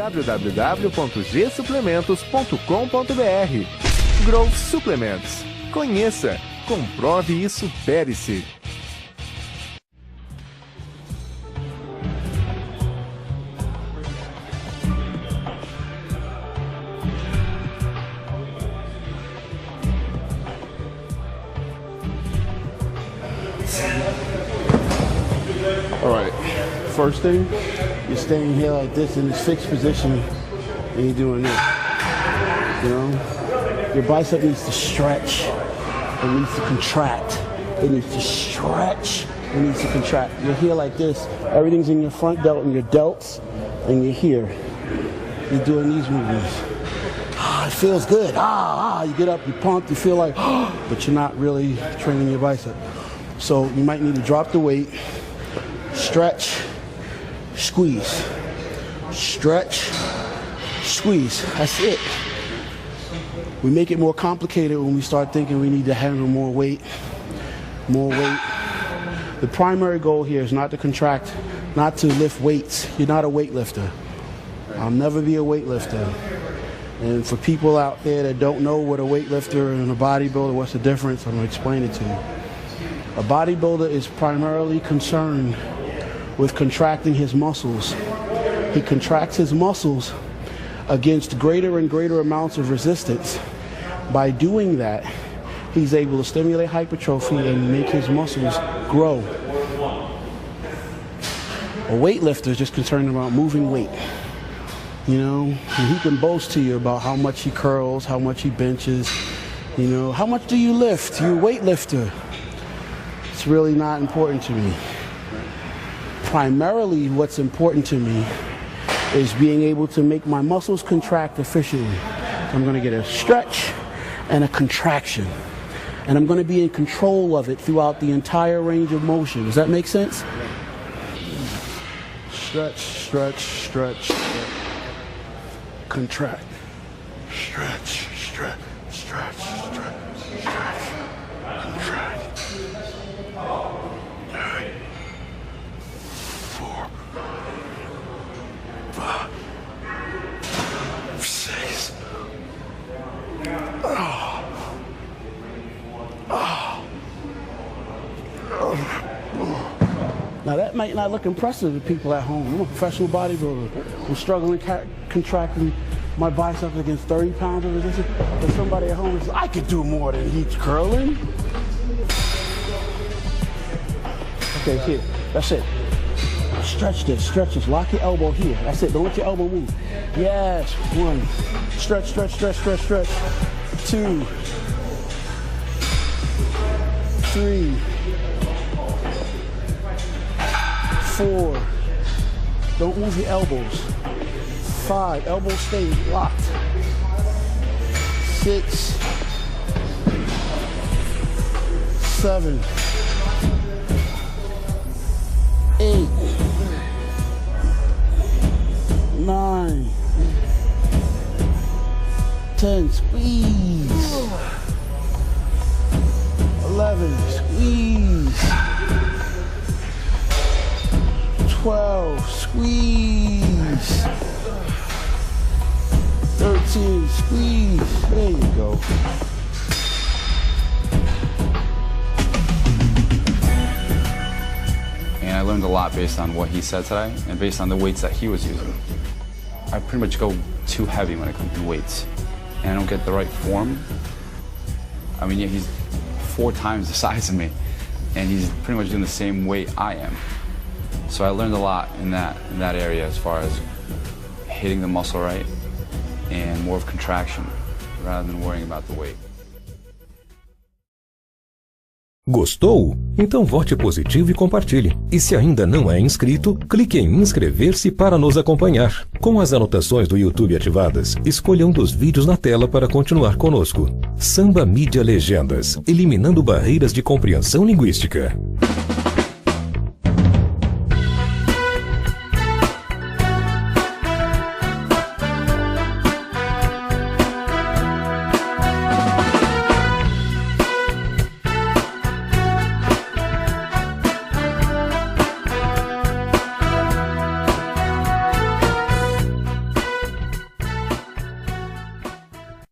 www.gsuplementos.com.br. Growth Suplementos. Conheça, comprove e supere-se. Alright, first thing, you're staying here like this in this fixed position and you're doing this. You know? Your bicep needs to stretch. It needs to contract. It needs to stretch. It needs to contract. You're here like this. Everything's in your front delt and your delts, and you're here. You're doing these movements. It feels good. You get up, you're pumped, you feel like, but you're not really training your bicep. So you might need to drop the weight, stretch, squeeze. Stretch, squeeze. That's it. We make it more complicated when we start thinking we need to handle more weight. More weight. The primary goal here is not to contract, not to lift weights. You're not a weightlifter. I'll never be a weightlifter. And for people out there that don't know what a weightlifter and a bodybuilder, what's the difference, I'm going to explain it to you. A bodybuilder is primarily concerned with contracting his muscles. He contracts his muscles against greater and greater amounts of resistance. By doing that, he's able to stimulate hypertrophy and make his muscles grow. A weightlifter is just concerned about moving weight. You know, and he can boast to you about how much he curls, how much he benches, you know, how much do you lift? You're a weightlifter. It's really not important to me. Primarily what's important to me is being able to make my muscles contract efficiently. I'm going to get a stretch and a contraction. And I'm going to be in control of it throughout the entire range of motion. Does that make sense? Stretch, stretch, stretch, stretch. Contract. Stretch, stretch, stretch, stretch, stretch. Contract. 9, 4, 5, 6. Now that might not look impressive to people at home. I'm a professional bodybuilder. I'm struggling contracting my biceps against 30 pounds of resistance. But somebody at home is, I could do more than he's curling. Okay, here, that's it. Stretch this, lock your elbow here. That's it, don't let your elbow move. Yes, 1, stretch, stretch, stretch, stretch, stretch. 2, 3, 4, don't move your elbows. 5, elbows stay locked. 6, 7, 8, 9, 10, squeeze. 11, squeeze. 12, squeeze. 13, squeeze. There you go. And I learned a lot based on what he said today and based on the weights that he was using. I pretty much go too heavy when it comes to weights. And I don't get the right form. I mean, yeah, he's 4 times the size of me. And he's pretty much doing the same weight I am. So I learned a lot in that area as far as hitting the muscle right and more of contraction rather than worrying about the weight. Gostou? Então vote positivo e compartilhe. E se ainda não é inscrito, clique em inscrever-se para nos acompanhar. Com as anotações do YouTube ativadas, escolha um dos vídeos na tela para continuar conosco. Samba Mídia Legendas, eliminando barreiras de compreensão linguística.